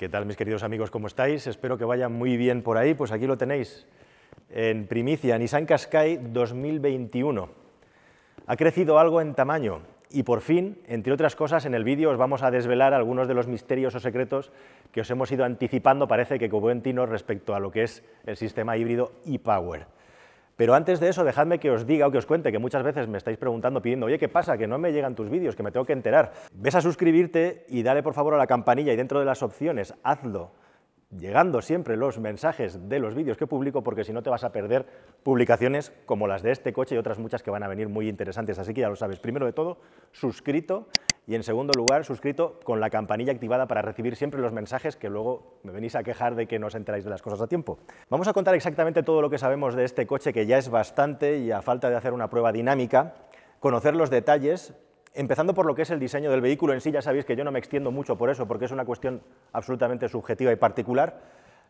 ¿Qué tal, mis queridos amigos? ¿Cómo estáis? Espero que vaya muy bien por ahí. Pues aquí lo tenéis, en primicia, Nissan Qashqai 2021. Ha crecido algo en tamaño y por fin, entre otras cosas, en el vídeo os vamos a desvelar algunos de los misterios o secretos que os hemos ido anticipando, parece que como buen tino, respecto a lo que es el sistema híbrido e-Power. Pero antes de eso, dejadme que os diga o que os cuente, que muchas veces me estáis preguntando, pidiendo, oye, ¿qué pasa? Que no me llegan tus vídeos, que me tengo que enterar. Ves a suscribirte y dale por favor a la campanilla y dentro de las opciones, hazlo, llegando siempre los mensajes de los vídeos que publico, porque si no te vas a perder publicaciones como las de este coche y otras muchas que van a venir muy interesantes. Así que ya lo sabes, primero de todo, suscrito, y en segundo lugar, suscrito con la campanilla activada para recibir siempre los mensajes que luego me venís a quejar de que no os enteráis de las cosas a tiempo. Vamos a contar exactamente todo lo que sabemos de este coche, que ya es bastante, y a falta de hacer una prueba dinámica, conocer los detalles, empezando por lo que es el diseño del vehículo en sí. Ya sabéis que yo no me extiendo mucho por eso, porque es una cuestión absolutamente subjetiva y particular.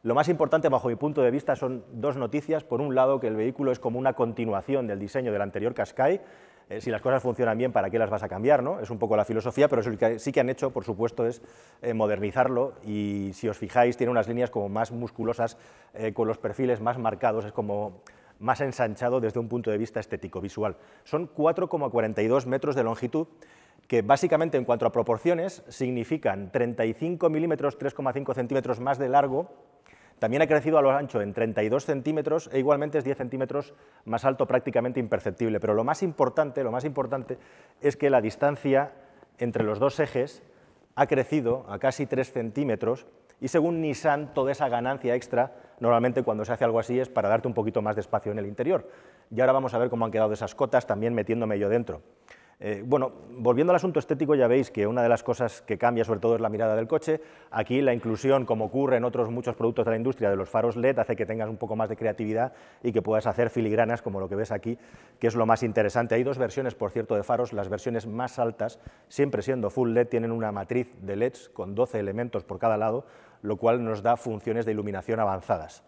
Lo más importante, bajo mi punto de vista, son dos noticias. Por un lado, que el vehículo es como una continuación del diseño del anterior Qashqai. Si las cosas funcionan bien, ¿para qué las vas a cambiar, no? Es un poco la filosofía, pero eso sí que han hecho, por supuesto, es modernizarlo, y si os fijáis, tiene unas líneas como más musculosas, con los perfiles más marcados, es como más ensanchado desde un punto de vista estético, visual. Son 4,42 metros de longitud, que básicamente en cuanto a proporciones significan 35 milímetros, 3,5 centímetros más de largo. También ha crecido a lo ancho en 32 centímetros e igualmente es 10 centímetros más alto, prácticamente imperceptible. Pero lo más importante es que la distancia entre los dos ejes ha crecido a casi 3 centímetros y según Nissan toda esa ganancia extra normalmente cuando se hace algo así es para darte un poquito más de espacio en el interior. Y ahora vamos a ver cómo han quedado esas cotas, también metiéndome yo dentro. Bueno, volviendo al asunto estético, ya veis que una de las cosas que cambia sobre todo es la mirada del coche. Aquí la inclusión, como ocurre en otros muchos productos de la industria, de los faros LED, hace que tengas un poco más de creatividad y que puedas hacer filigranas como lo que ves aquí, que es lo más interesante. Hay dos versiones, por cierto, de faros. Las versiones más altas, siempre siendo full LED, tienen una matriz de LEDs con 12 elementos por cada lado, lo cual nos da funciones de iluminación avanzadas.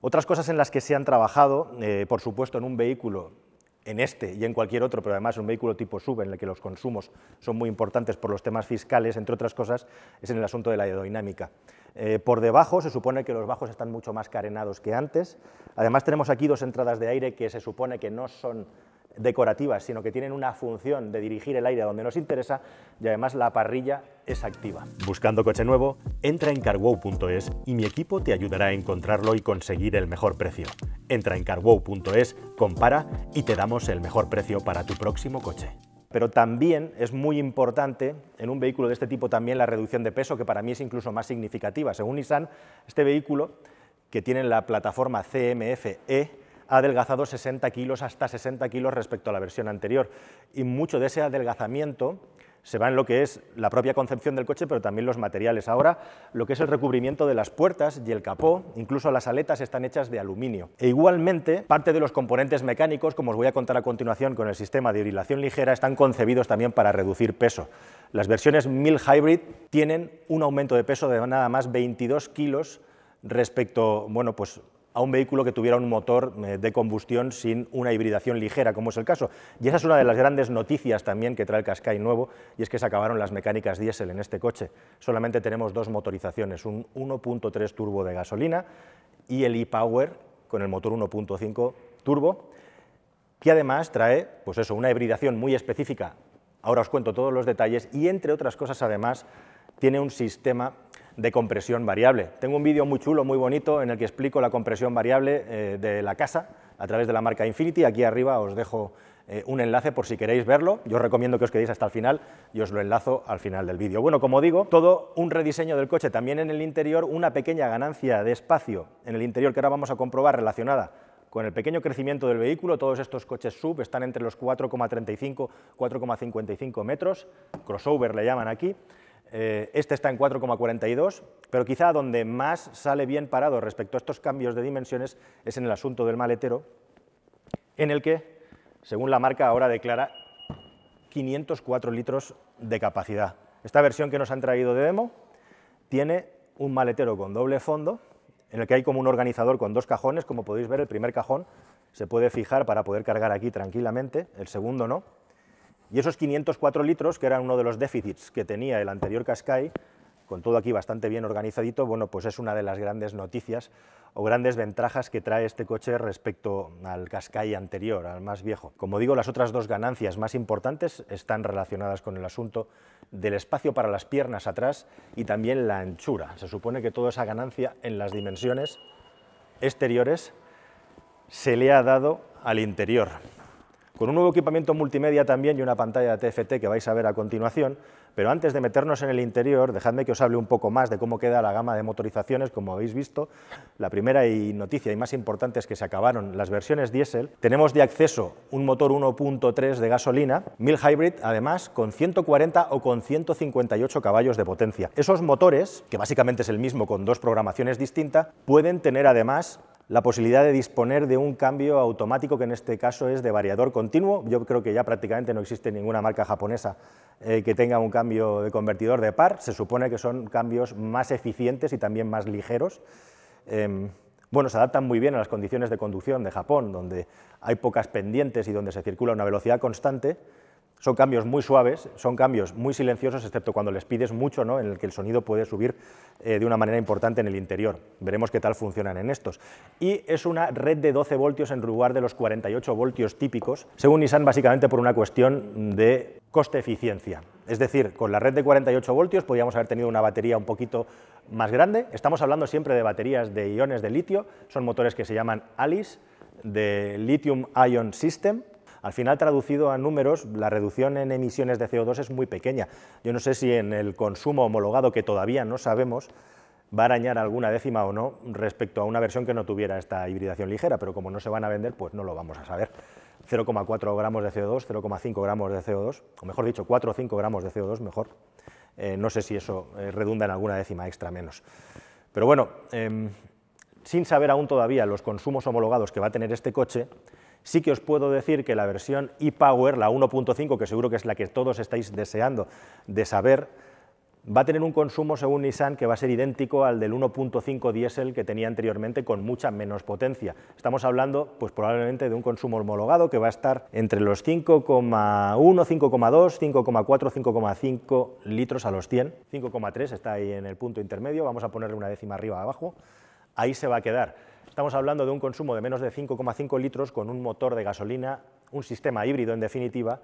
Otras cosas en las que se han trabajado, por supuesto, en un vehículo, en este y en cualquier otro, pero además un vehículo tipo SUV en el que los consumos son muy importantes por los temas fiscales, entre otras cosas, es en el asunto de la aerodinámica. Por debajo se supone que los bajos están mucho más carenados que antes. Además tenemos aquí dos entradas de aire que se supone que no son decorativas, sino que tienen una función de dirigir el aire a donde nos interesa, y además la parrilla es activa. Buscando coche nuevo, entra en carwow.es y mi equipo te ayudará a encontrarlo y conseguir el mejor precio. Entra en carwow.es, compara y te damos el mejor precio para tu próximo coche. Pero también es muy importante en un vehículo de este tipo también la reducción de peso, que para mí es incluso más significativa. Según Nissan, este vehículo, que tiene la plataforma CMF-E, ha adelgazado 60 kilos, hasta 60 kilos respecto a la versión anterior, y mucho de ese adelgazamiento se va en lo que es la propia concepción del coche, pero también los materiales. Ahora, lo que es el recubrimiento de las puertas y el capó, incluso las aletas, están hechas de aluminio. E igualmente, parte de los componentes mecánicos, como os voy a contar a continuación con el sistema de hibridación ligera, están concebidos también para reducir peso. Las versiones Mild Hybrid tienen un aumento de peso de nada más 22 kilos respecto, bueno, pues a un vehículo que tuviera un motor de combustión sin una hibridación ligera, como es el caso. Y esa es una de las grandes noticias también que trae el Qashqai nuevo, y es que se acabaron las mecánicas diésel en este coche. Solamente tenemos dos motorizaciones, un 1.3 turbo de gasolina y el e-Power con el motor 1.5 turbo, que además trae, pues eso, una hibridación muy específica. Ahora os cuento todos los detalles, y entre otras cosas además tiene un sistema de compresión variable. Tengo un vídeo muy chulo, muy bonito, en el que explico la compresión variable de la casa a través de la marca Infiniti. Aquí arriba os dejo un enlace por si queréis verlo. Yo os recomiendo que os quedéis hasta el final y os lo enlazo al final del vídeo. Bueno, como digo, todo un rediseño del coche, también en el interior, una pequeña ganancia de espacio en el interior que ahora vamos a comprobar relacionada con el pequeño crecimiento del vehículo. Todos estos coches SUV están entre los 4,35 y 4,55 metros, crossover le llaman aquí. Este está en 4,42, pero quizá donde más sale bien parado respecto a estos cambios de dimensiones es en el asunto del maletero, en el que, según la marca, ahora declara 504 litros de capacidad. Esta versión que nos han traído de demo tiene un maletero con doble fondo, en el que hay como un organizador con dos cajones. Como podéis ver, el primer cajón se puede fijar para poder cargar aquí tranquilamente, el segundo no. Y esos 504 litros, que eran uno de los déficits que tenía el anterior Qashqai, con todo aquí bastante bien organizadito, bueno, pues es una de las grandes noticias o grandes ventajas que trae este coche respecto al Qashqai anterior, al más viejo. Como digo, las otras dos ganancias más importantes están relacionadas con el asunto del espacio para las piernas atrás y también la anchura. Se supone que toda esa ganancia en las dimensiones exteriores se le ha dado al interior. Con un nuevo equipamiento multimedia también y una pantalla de TFT que vais a ver a continuación, pero antes de meternos en el interior, dejadme que os hable un poco más de cómo queda la gama de motorizaciones. Como habéis visto, la primera noticia y más importante es que se acabaron las versiones diésel. Tenemos de acceso un motor 1.3 de gasolina, mild hybrid, además con 140 o con 158 caballos de potencia. Esos motores, que básicamente es el mismo con dos programaciones distintas, pueden tener además la posibilidad de disponer de un cambio automático, que en este caso es de variador continuo. Yo creo que ya prácticamente no existe ninguna marca japonesa que tenga un cambio de convertidor de par. Se supone que son cambios más eficientes y también más ligeros. Bueno, se adaptan muy bien a las condiciones de conducción de Japón, donde hay pocas pendientes y donde se circula a una velocidad constante. Son cambios muy suaves, son cambios muy silenciosos, excepto cuando les pides mucho, ¿no?, en el que el sonido puede subir de una manera importante en el interior. Veremos qué tal funcionan en estos. Y es una red de 12 voltios en lugar de los 48 voltios típicos, según Nissan, básicamente por una cuestión de coste-eficiencia. Es decir, con la red de 48 voltios podríamos haber tenido una batería un poquito más grande. Estamos hablando siempre de baterías de iones de litio, son motores que se llaman ALICE, de Lithium Ion System. Al final, traducido a números, la reducción en emisiones de CO2 es muy pequeña. Yo no sé si en el consumo homologado, que todavía no sabemos, va a arañar alguna décima o no respecto a una versión que no tuviera esta hibridación ligera, pero como no se van a vender, pues no lo vamos a saber. 0,4 gramos de CO2, 0,5 gramos de CO2, o mejor dicho, 4 o 5 gramos de CO2, mejor. No sé si eso redunda en alguna décima extra menos. Pero bueno, sin saber aún todavía los consumos homologados que va a tener este coche, sí que os puedo decir que la versión e-Power, la 1.5, que seguro que es la que todos estáis deseando de saber, va a tener un consumo, según Nissan, que va a ser idéntico al del 1.5 diésel que tenía anteriormente, con mucha menos potencia. Estamos hablando, pues probablemente, de un consumo homologado que va a estar entre los 5,1, 5,2, 5,4, 5,5 litros a los 100. 5,3 está ahí en el punto intermedio, vamos a ponerle una décima arriba abajo, ahí se va a quedar. Estamos hablando de un consumo de menos de 5,5 litros con un motor de gasolina, un sistema híbrido en definitiva,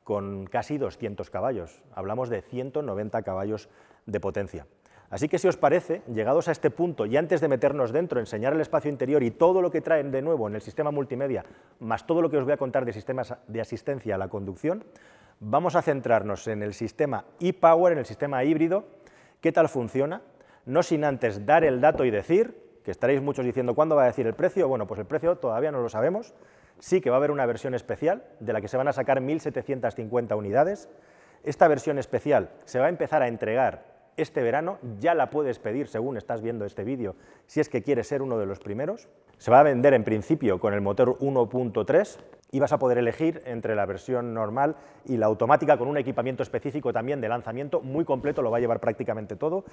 con casi 200 caballos. Hablamos de 190 caballos de potencia. Así que si os parece, llegados a este punto y antes de meternos dentro, enseñar el espacio interior y todo lo que traen de nuevo en el sistema multimedia, más todo lo que os voy a contar de sistemas de asistencia a la conducción, vamos a centrarnos en el sistema e-Power, en el sistema híbrido, qué tal funciona, no sin antes dar el dato y decir, que estaréis muchos diciendo, ¿cuándo va a decir el precio? Bueno, pues el precio todavía no lo sabemos. Sí que va a haber una versión especial, de la que se van a sacar 1.750 unidades. Esta versión especial se va a empezar a entregar este verano, ya la puedes pedir según estás viendo este vídeo, si es que quieres ser uno de los primeros. Se va a vender en principio con el motor 1.3 y vas a poder elegir entre la versión normal y la automática, con un equipamiento específico también de lanzamiento muy completo, lo va a llevar prácticamente todo,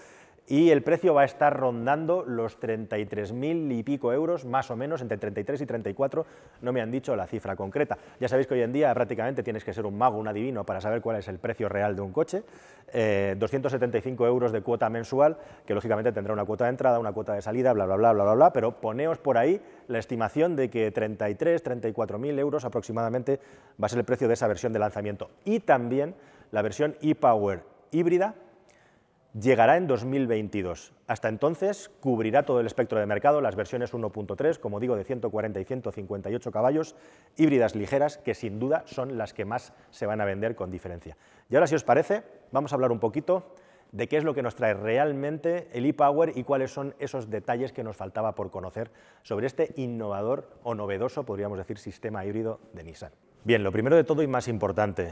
y el precio va a estar rondando los 33.000 y pico euros, más o menos, entre 33 y 34, no me han dicho la cifra concreta. Ya sabéis que hoy en día prácticamente tienes que ser un mago, un adivino, para saber cuál es el precio real de un coche. 275 euros de cuota mensual, que lógicamente tendrá una cuota de entrada, una cuota de salida, bla, bla, bla, bla, bla, bla, pero poneos por ahí la estimación de que 33, 34.000 euros aproximadamente va a ser el precio de esa versión de lanzamiento. Y también la versión e-Power híbrida llegará en 2022. Hasta entonces cubrirá todo el espectro de mercado, las versiones 1.3, como digo, de 140 y 158 caballos, híbridas ligeras, que sin duda son las que más se van a vender con diferencia. Y ahora, si os parece, vamos a hablar un poquito de qué es lo que nos trae realmente el e-Power y cuáles son esos detalles que nos faltaba por conocer sobre este innovador o novedoso, podríamos decir, sistema híbrido de Nissan. Bien, lo primero de todo y más importante,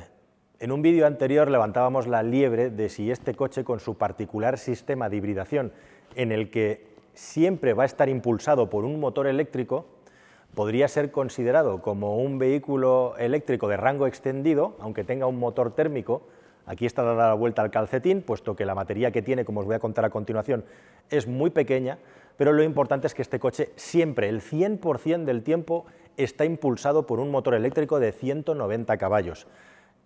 en un vídeo anterior levantábamos la liebre de si este coche, con su particular sistema de hibridación, en el que siempre va a estar impulsado por un motor eléctrico, podría ser considerado como un vehículo eléctrico de rango extendido, aunque tenga un motor térmico. Aquí está dada la vuelta al calcetín, puesto que la batería que tiene, como os voy a contar a continuación, es muy pequeña, pero lo importante es que este coche siempre, el 100% del tiempo, está impulsado por un motor eléctrico de 190 caballos.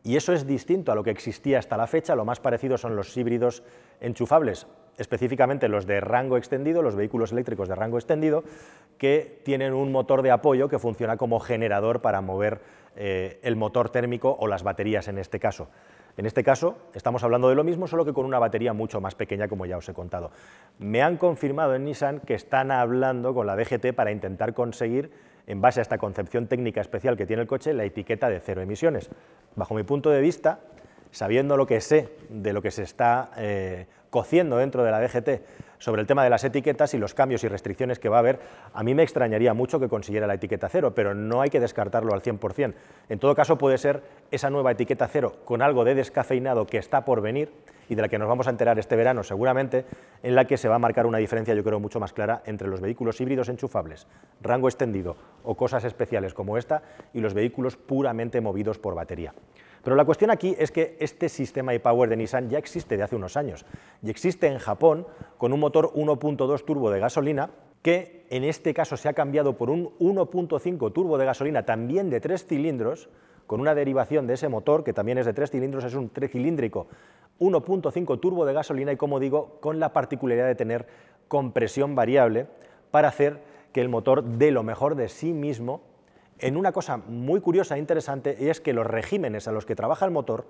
Y eso es distinto a lo que existía hasta la fecha. Lo más parecido son los híbridos enchufables, específicamente los de rango extendido, los vehículos eléctricos de rango extendido, que tienen un motor de apoyo que funciona como generador para mover el motor térmico o las baterías en este caso. En este caso estamos hablando de lo mismo, solo que con una batería mucho más pequeña, como ya os he contado. Me han confirmado en Nissan que están hablando con la DGT para intentar conseguir, en base a esta concepción técnica especial que tiene el coche, la etiqueta de cero emisiones. Bajo mi punto de vista, sabiendo lo que sé de lo que se está cociendo dentro de la DGT sobre el tema de las etiquetas y los cambios y restricciones que va a haber, a mí me extrañaría mucho que consiguiera la etiqueta cero, pero no hay que descartarlo al 100%. En todo caso, puede ser esa nueva etiqueta cero con algo de descafeinado que está por venir y de la que nos vamos a enterar este verano seguramente, en la que se va a marcar una diferencia, yo creo, mucho más clara entre los vehículos híbridos enchufables, rango extendido o cosas especiales como esta, y los vehículos puramente movidos por batería. Pero la cuestión aquí es que este sistema e-Power de Nissan ya existe de hace unos años y existe en Japón con un motor 1.2 turbo de gasolina que en este caso se ha cambiado por un 1.5 turbo de gasolina también de 3 cilindros, con una derivación de ese motor que también es de 3 cilindros, es un tricilíndrico 1.5 turbo de gasolina y, como digo, con la particularidad de tener compresión variable para hacer que el motor dé lo mejor de sí mismo en una cosa muy curiosa e interesante, y es que los regímenes a los que trabaja el motor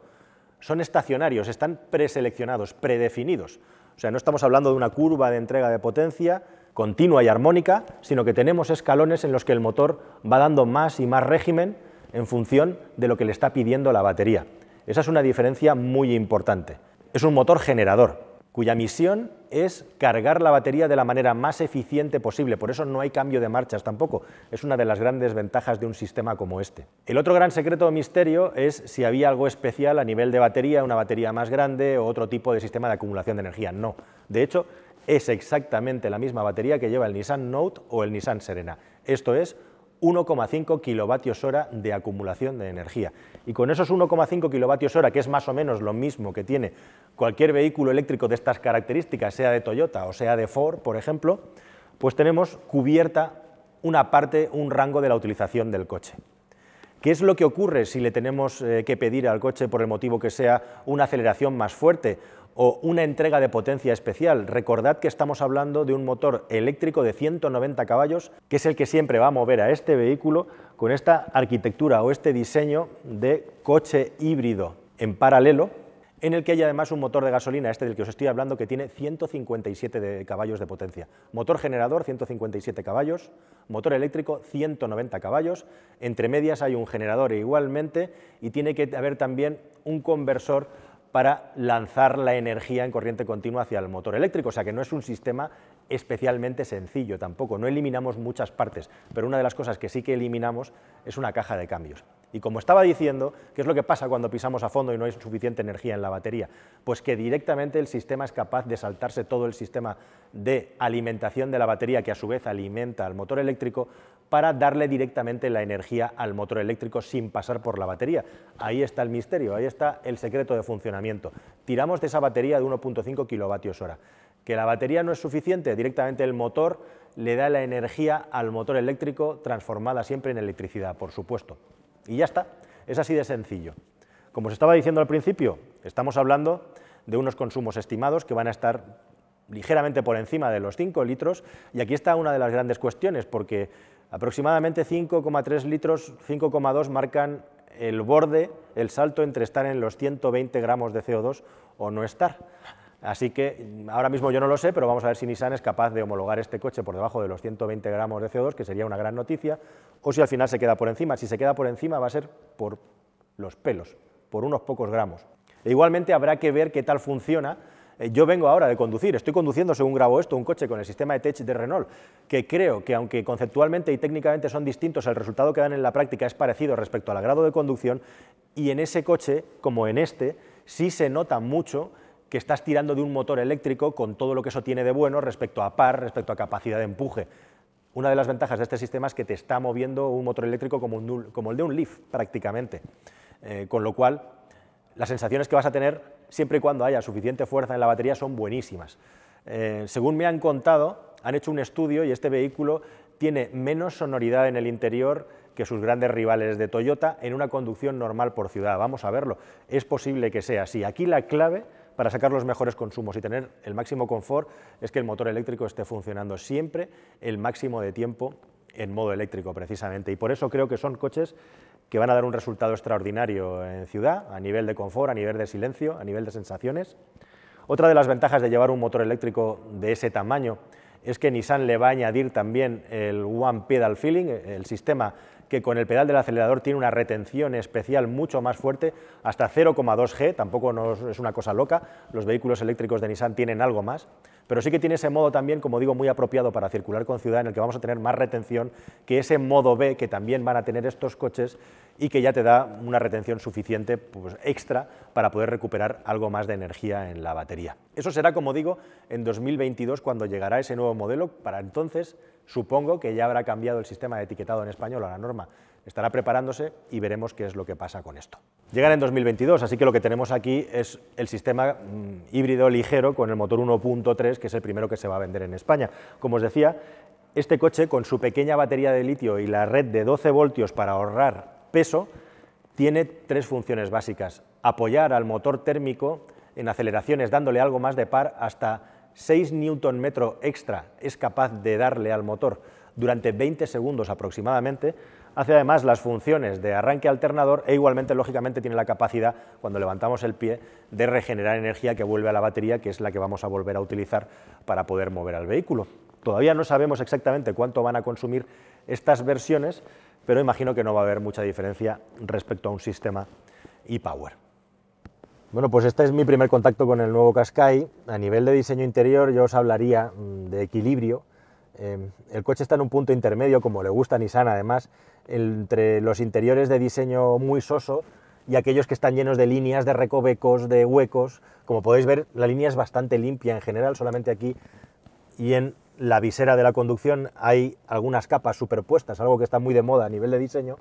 son estacionarios, están preseleccionados, predefinidos. O sea, no estamos hablando de una curva de entrega de potencia continua y armónica, sino que tenemos escalones en los que el motor va dando más y más régimen en función de lo que le está pidiendo la batería. Esa es una diferencia muy importante. Es un motor generador, cuya misión es cargar la batería de la manera más eficiente posible, por eso no hay cambio de marchas tampoco, es una de las grandes ventajas de un sistema como este. El otro gran secreto o misterio es si había algo especial a nivel de batería, una batería más grande o otro tipo de sistema de acumulación de energía. No, de hecho es exactamente la misma batería que lleva el Nissan Note o el Nissan Serena, esto es 1,5 kilovatios hora de acumulación de energía. Y con esos 1,5 kilovatios hora, que es más o menos lo mismo que tiene cualquier vehículo eléctrico de estas características, sea de Toyota o sea de Ford, por ejemplo, pues tenemos cubierta una parte, un rango de la utilización del coche. ¿Qué es lo que ocurre si le tenemos que pedir al coche, por el motivo que sea, una aceleración más fuerte o una entrega de potencia especial? Recordad que estamos hablando de un motor eléctrico de 190 caballos, que es el que siempre va a mover a este vehículo con esta arquitectura o este diseño de coche híbrido en paralelo, en el que hay además un motor de gasolina, este del que os estoy hablando, que tiene 157 caballos de potencia. Motor generador, 157 caballos, motor eléctrico, 190 caballos, entre medias hay un generador igualmente, y tiene que haber también un conversor para lanzar la energía en corriente continua hacia el motor eléctrico, o sea que no es un sistema especialmente sencillo tampoco, no eliminamos muchas partes, pero una de las cosas que sí que eliminamos es una caja de cambios. Y como estaba diciendo, ¿qué es lo que pasa cuando pisamos a fondo y no hay suficiente energía en la batería? Pues que directamente el sistema es capaz de saltarse todo el sistema de alimentación de la batería, que a su vez alimenta al motor eléctrico, para darle directamente la energía al motor eléctrico sin pasar por la batería. Ahí está el misterio, ahí está el secreto de funcionamiento. Tiramos de esa batería de 1.5 kilovatios hora. Que la batería no es suficiente, directamente el motor le da la energía al motor eléctrico, transformada siempre en electricidad, por supuesto. Y ya está, es así de sencillo. Como os estaba diciendo al principio, estamos hablando de unos consumos estimados que van a estar ligeramente por encima de los 5 litros, y aquí está una de las grandes cuestiones, porque aproximadamente 5,3 litros, 5,2 marcan el borde, el salto entre estar en los 120 gramos de CO2 o no estar. Así que ahora mismo yo no lo sé, pero vamos a ver si Nissan es capaz de homologar este coche por debajo de los 120 gramos de CO2, que sería una gran noticia, o si al final se queda por encima. Si se queda por encima va a ser por los pelos, por unos pocos gramos. E igualmente habrá que ver qué tal funciona. Yo vengo ahora de conducir, estoy conduciendo, según grabo esto, un coche con el sistema e-Tech de Renault, que creo que aunque conceptualmente y técnicamente son distintos, el resultado que dan en la práctica es parecido respecto al grado de conducción, y en ese coche, como en este, sí se nota mucho que estás tirando de un motor eléctrico con todo lo que eso tiene de bueno respecto a par, respecto a capacidad de empuje. Una de las ventajas de este sistema es que te está moviendo un motor eléctrico como el de un Leaf, prácticamente, con lo cual las sensaciones que vas a tener, siempre y cuando haya suficiente fuerza en la batería, son buenísimas. Según me han contado, han hecho un estudio y este vehículo tiene menos sonoridad en el interior que sus grandes rivales de Toyota en una conducción normal por ciudad. Vamos a verlo, es posible que sea así. Aquí la clave para sacar los mejores consumos y tener el máximo confort es que el motor eléctrico esté funcionando siempre el máximo de tiempo en modo eléctrico precisamente, y por eso creo que son coches que van a dar un resultado extraordinario en ciudad, a nivel de confort, a nivel de silencio, a nivel de sensaciones. Otra de las ventajas de llevar un motor eléctrico de ese tamaño es que Nissan le va a añadir también el One Pedal Feeling, el sistema que con el pedal del acelerador tiene una retención especial mucho más fuerte, hasta 0,2 G, tampoco es una cosa loca, los vehículos eléctricos de Nissan tienen algo más, pero sí que tiene ese modo también, como digo, muy apropiado para circular con ciudad, en el que vamos a tener más retención que ese modo B que también van a tener estos coches y que ya te da una retención suficiente, pues, extra para poder recuperar algo más de energía en la batería. Eso será, como digo, en 2022 cuando llegará ese nuevo modelo. Para entonces supongo que ya habrá cambiado el sistema de etiquetado en español, o la norma estará preparándose y veremos qué es lo que pasa con esto. Llegan en 2022, así que lo que tenemos aquí es el sistema híbrido ligero con el motor 1.3, que es el primero que se va a vender en España. Como os decía, este coche, con su pequeña batería de litio y la red de 12 voltios para ahorrar peso, tiene tres funciones básicas: apoyar al motor térmico en aceleraciones dándole algo más de par, hasta 6 Nm extra es capaz de darle al motor durante 20 segundos aproximadamente. Hace además las funciones de arranque alternador e igualmente, lógicamente, tiene la capacidad, cuando levantamos el pie, de regenerar energía que vuelve a la batería, que es la que vamos a volver a utilizar para poder mover al vehículo. Todavía no sabemos exactamente cuánto van a consumir estas versiones, pero imagino que no va a haber mucha diferencia respecto a un sistema e-Power. Bueno, pues este es mi primer contacto con el nuevo Qashqai. A nivel de diseño interior yo os hablaría de equilibrio. El coche está en un punto intermedio, como le gusta a Nissan además, entre los interiores de diseño muy soso y aquellos que están llenos de líneas, de recovecos, de huecos. Como podéis ver, la línea es bastante limpia en general, solamente aquí y en la visera de la conducción hay algunas capas superpuestas, algo que está muy de moda a nivel de diseño,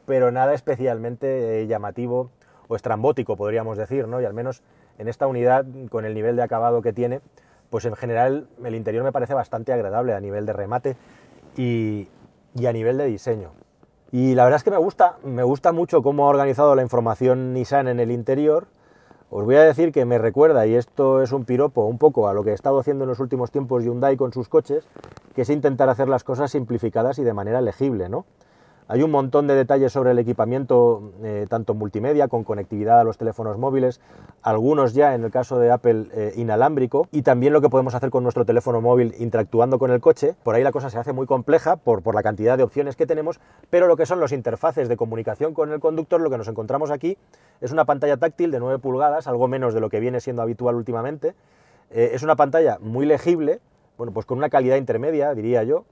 pero nada especialmente llamativo o estrambótico, podríamos decir, ¿no? Y al menos en esta unidad, con el nivel de acabado que tiene, pues en general el interior me parece bastante agradable a nivel de remate y a nivel de diseño. Y la verdad es que me gusta mucho cómo ha organizado la información Nissan en el interior. Os voy a decir que me recuerda, y esto es un piropo un poco a lo que he estado haciendo en los últimos tiempos Hyundai con sus coches, que es intentar hacer las cosas simplificadas y de manera legible, ¿no? Hay un montón de detalles sobre el equipamiento, tanto multimedia, con conectividad a los teléfonos móviles, algunos ya, en el caso de Apple, inalámbrico, y también lo que podemos hacer con nuestro teléfono móvil interactuando con el coche. Por ahí la cosa se hace muy compleja por la cantidad de opciones que tenemos, pero lo que son los interfaces de comunicación con el conductor, lo que nos encontramos aquí es una pantalla táctil de 9 pulgadas, algo menos de lo que viene siendo habitual últimamente. Es una pantalla muy legible, bueno, pues con una calidad intermedia, diría yo.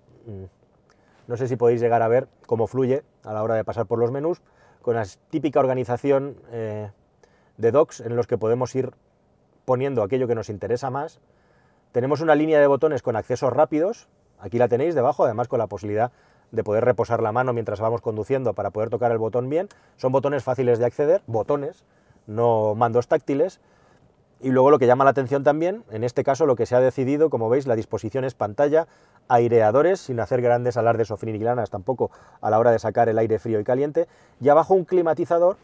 No sé si podéis llegar a ver cómo fluye a la hora de pasar por los menús, con la típica organización de docks en los que podemos ir poniendo aquello que nos interesa más. Tenemos una línea de botones con accesos rápidos, aquí la tenéis debajo, además con la posibilidad de poder reposar la mano mientras vamos conduciendo para poder tocar el botón bien. Son botones fáciles de acceder, botones, no mandos táctiles. Y luego lo que llama la atención también, en este caso lo que se ha decidido, como veis, la disposición es pantalla, aireadores, sin hacer grandes alardes o filigranas tampoco a la hora de sacar el aire frío y caliente, y abajo un climatizador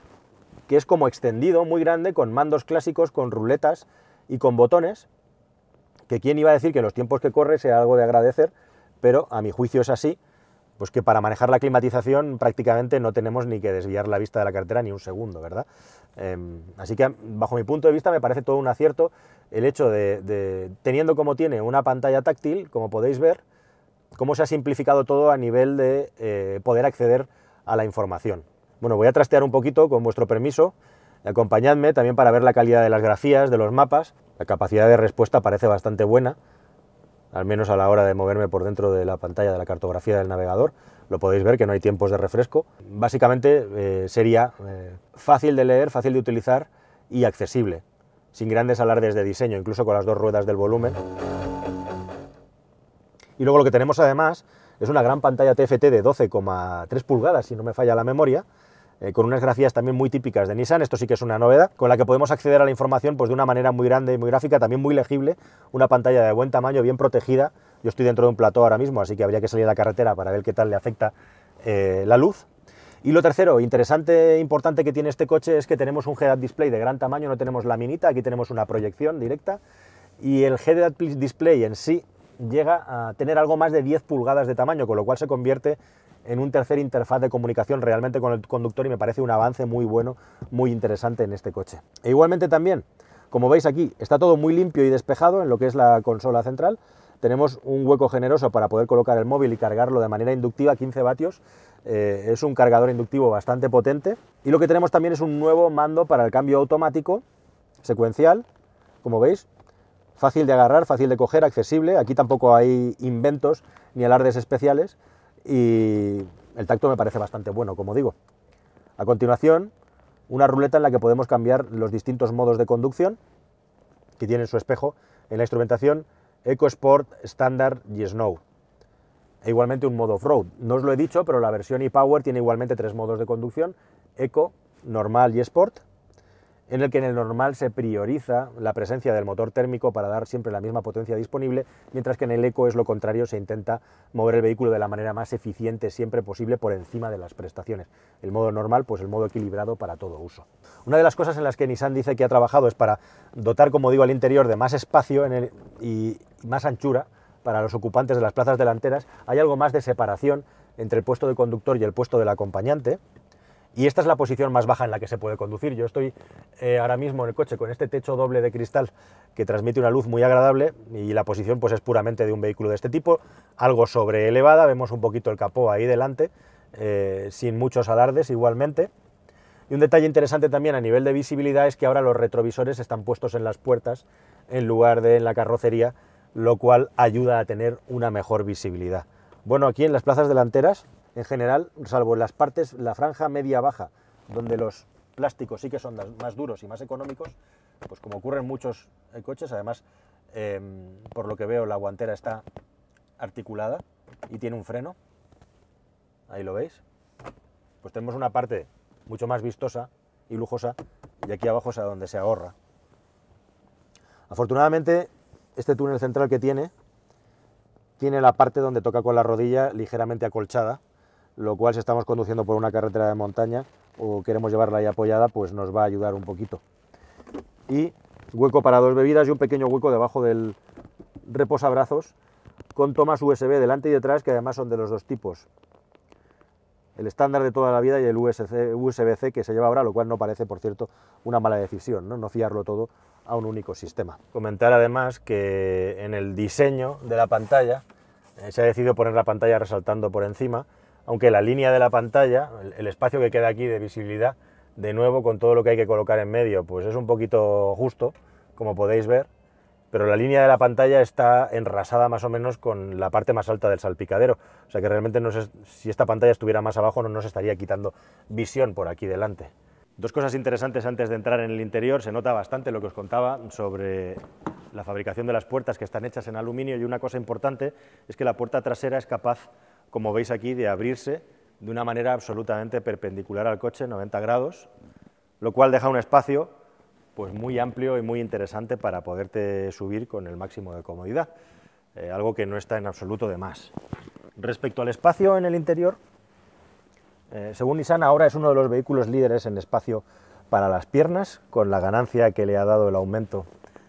que es como extendido, muy grande, con mandos clásicos, con ruletas y con botones, que quién iba a decir que en los tiempos que corre sea algo de agradecer, pero a mi juicio es así, pues que para manejar la climatización prácticamente no tenemos ni que desviar la vista de la carretera ni un segundo, ¿verdad? Así que, bajo mi punto de vista, me parece todo un acierto el hecho de teniendo como tiene una pantalla táctil, como podéis ver, cómo se ha simplificado todo a nivel de poder acceder a la información. Bueno, voy a trastear un poquito, con vuestro permiso, acompañadme también para ver la calidad de las grafías, de los mapas. La capacidad de respuesta parece bastante buena, al menos a la hora de moverme por dentro de la pantalla de la cartografía del navegador. Lo podéis ver que no hay tiempos de refresco. Básicamente sería fácil de leer, fácil de utilizar y accesible, sin grandes alardes de diseño, incluso con las dos ruedas del volumen. Y luego lo que tenemos además es una gran pantalla TFT de 12,3 pulgadas, si no me falla la memoria, con unas grafías también muy típicas de Nissan. Esto sí que es una novedad, con la que podemos acceder a la información pues de una manera muy grande y muy gráfica, también muy legible, una pantalla de buen tamaño, bien protegida. Yo estoy dentro de un plató ahora mismo, así que habría que salir a la carretera para ver qué tal le afecta la luz, Y lo tercero, interesante e importante que tiene este coche es que tenemos un head-up display de gran tamaño, no tenemos laminita, aquí tenemos una proyección directa, y el head-up display en sí llega a tener algo más de 10 pulgadas de tamaño, con lo cual se convierte en un tercer interfaz de comunicación realmente con el conductor y me parece un avance muy bueno, muy interesante en este coche. E igualmente también, como veis aquí, está todo muy limpio y despejado en lo que es la consola central. Tenemos un hueco generoso para poder colocar el móvil y cargarlo de manera inductiva, 15 vatios. Es un cargador inductivo bastante potente. Y lo que tenemos también es un nuevo mando para el cambio automático, secuencial, como veis. Fácil de agarrar, fácil de coger, accesible. Aquí tampoco hay inventos ni alardes especiales. Y el tacto me parece bastante bueno, como digo. A continuación, una ruleta en la que podemos cambiar los distintos modos de conducción que tienen su espejo en la instrumentación Eco Sport, Standard y Snow. E igualmente un modo off-road. No os lo he dicho, pero la versión ePower tiene igualmente 3 modos de conducción: Eco, Normal y Sport, en el que en el normal se prioriza la presencia del motor térmico para dar siempre la misma potencia disponible, mientras que en el Eco es lo contrario, se intenta mover el vehículo de la manera más eficiente siempre posible por encima de las prestaciones. El modo normal, pues el modo equilibrado para todo uso. Una de las cosas en las que Nissan dice que ha trabajado es para dotar, como digo, al interior de más espacio y más anchura para los ocupantes de las plazas delanteras. Hay algo más de separación entre el puesto de conductor y el puesto del acompañante. Y esta es la posición más baja en la que se puede conducir. Yo estoy ahora mismo en el coche con este techo doble de cristal que transmite una luz muy agradable y la posición pues es puramente de un vehículo de este tipo, algo sobre elevada. Vemos un poquito el capó ahí delante, sin muchos alardes igualmente. Y un detalle interesante también a nivel de visibilidad es que ahora los retrovisores están puestos en las puertas en lugar de en la carrocería, lo cual ayuda a tener una mejor visibilidad. Bueno, aquí en las plazas delanteras, en general, salvo en las partes, la franja media-baja, donde los plásticos sí que son más duros y más económicos, pues como ocurre en muchos coches, además, por lo que veo, la guantera está articulada y tiene un freno, ahí lo veis, pues tenemos una parte mucho más vistosa y lujosa, y aquí abajo es a donde se ahorra. Afortunadamente, este túnel central que tiene la parte donde toca con la rodilla ligeramente acolchada, lo cual si estamos conduciendo por una carretera de montaña o queremos llevarla ahí apoyada, pues nos va a ayudar un poquito. Y hueco para 2 bebidas y un pequeño hueco debajo del reposabrazos con tomas USB delante y detrás, que además son de los 2 tipos. El estándar de toda la vida y el USB-C que se lleva ahora, lo cual no parece, por cierto, una mala decisión, no fiarlo todo a un único sistema. Comentar además que en el diseño de la pantalla se ha decidido poner la pantalla resaltando por encima, aunque la línea de la pantalla, el espacio que queda aquí de visibilidad, de nuevo con todo lo que hay que colocar en medio, pues es un poquito justo, como podéis ver, pero la línea de la pantalla está enrasada más o menos con la parte más alta del salpicadero, o sea que realmente no sé, si esta pantalla estuviera más abajo no nos estaría quitando visión por aquí delante. 2 cosas interesantes antes de entrar en el interior: se nota bastante lo que os contaba sobre la fabricación de las puertas, que están hechas en aluminio, y una cosa importante es que la puerta trasera es capaz, como veis aquí, de abrirse de una manera absolutamente perpendicular al coche, 90 grados, lo cual deja un espacio pues muy amplio y muy interesante para poderte subir con el máximo de comodidad, algo que no está en absoluto de más. Respecto al espacio en el interior, según Nissan ahora es uno de los vehículos líderes en espacio para las piernas, con la ganancia que le ha dado el aumento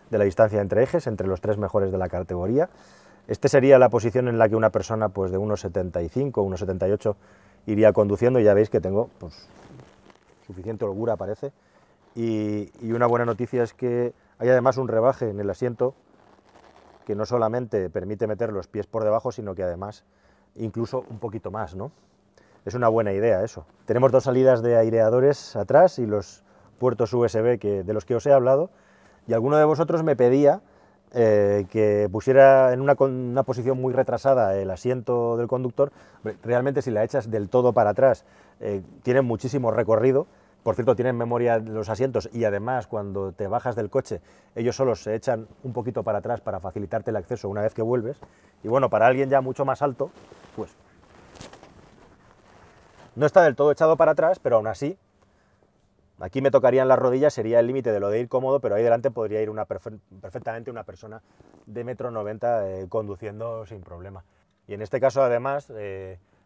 de la distancia entre ejes, entre los 3 mejores de la categoría. Este sería la posición en la que una persona pues de unos 75, unos 78 iría conduciendo, y ya veis que tengo pues suficiente holgura, parece. Y una buena noticia es que hay además un rebaje en el asiento que no solamente permite meter los pies por debajo, sino que además incluso un poquito más, ¿no? Es una buena idea eso. Tenemos 2 salidas de aireadores atrás y los puertos USB de los que os he hablado, y alguno de vosotros me pedía que pusiera en una posición muy retrasada el asiento del conductor. Realmente si la echas del todo para atrás tiene muchísimo recorrido. Por cierto, tienen memoria los asientos, y además cuando te bajas del coche ellos solos se echan un poquito para atrás para facilitarte el acceso una vez que vuelves. Y bueno, para alguien ya mucho más alto, pues no está del todo echado para atrás, pero aún así, aquí me tocarían las rodillas, sería el límite de lo de ir cómodo, pero ahí delante podría ir perfectamente una persona de 1,90 m conduciendo sin problema. Y en este caso, además,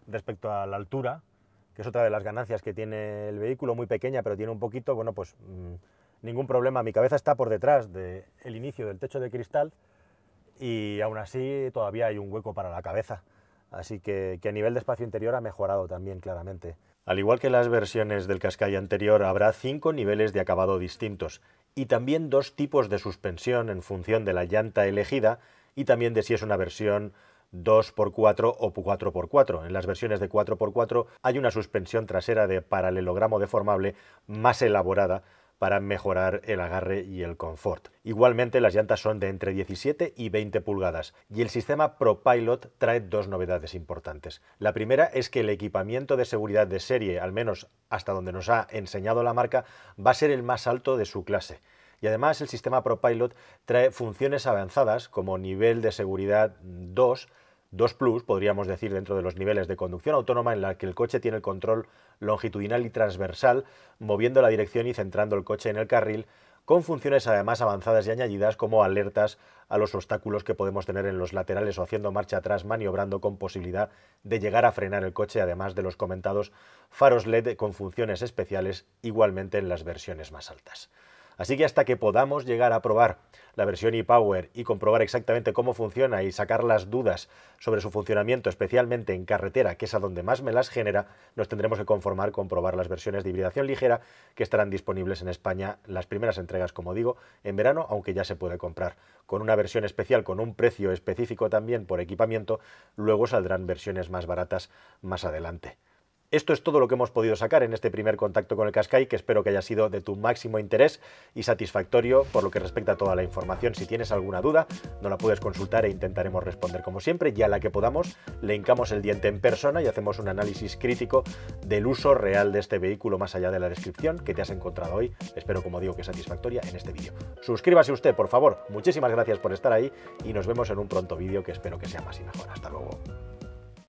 respecto a la altura, que es otra de las ganancias que tiene el vehículo, muy pequeña, pero tiene un poquito, bueno, pues ningún problema. Mi cabeza está por detrás del inicio del techo de cristal y aún así todavía hay un hueco para la cabeza. Así que a nivel de espacio interior ha mejorado también claramente. Al igual que las versiones del Qashqai anterior, habrá 5 niveles de acabado distintos y también 2 tipos de suspensión en función de la llanta elegida y también de si es una versión 2x4 o 4x4. En las versiones de 4x4 hay una suspensión trasera de paralelogramo deformable más elaborada para mejorar el agarre y el confort. Igualmente las llantas son de entre 17 y 20 pulgadas y el sistema ProPilot trae 2 novedades importantes. La primera es que el equipamiento de seguridad de serie, al menos hasta donde nos ha enseñado la marca, va a ser el más alto de su clase. Y además el sistema ProPilot trae funciones avanzadas como nivel de seguridad 2 Plus, podríamos decir, dentro de los niveles de conducción autónoma en la que el coche tiene el control longitudinal y transversal, moviendo la dirección y centrando el coche en el carril, con funciones además avanzadas y añadidas como alertas a los obstáculos que podemos tener en los laterales o haciendo marcha atrás, maniobrando con posibilidad de llegar a frenar el coche, además de los comentados faros LED con funciones especiales igualmente en las versiones más altas. Así que hasta que podamos llegar a probar la versión ePower y comprobar exactamente cómo funciona y sacar las dudas sobre su funcionamiento, especialmente en carretera, que es a donde más me las genera, nos tendremos que conformar con probar las versiones de hibridación ligera que estarán disponibles en España, las primeras entregas, como digo, en verano, aunque ya se puede comprar. Con una versión especial, con un precio específico también por equipamiento, luego saldrán versiones más baratas más adelante. Esto es todo lo que hemos podido sacar en este primer contacto con el Qashqai, que espero que haya sido de tu máximo interés y satisfactorio por lo que respecta a toda la información. Si tienes alguna duda, nos la puedes consultar e intentaremos responder como siempre, y a la que podamos le hincamos el diente en persona y hacemos un análisis crítico del uso real de este vehículo más allá de la descripción que te has encontrado hoy. Espero, como digo, que satisfactoria en este vídeo. Suscríbase usted, por favor. Muchísimas gracias por estar ahí y nos vemos en un pronto vídeo que espero que sea más y mejor. Hasta luego.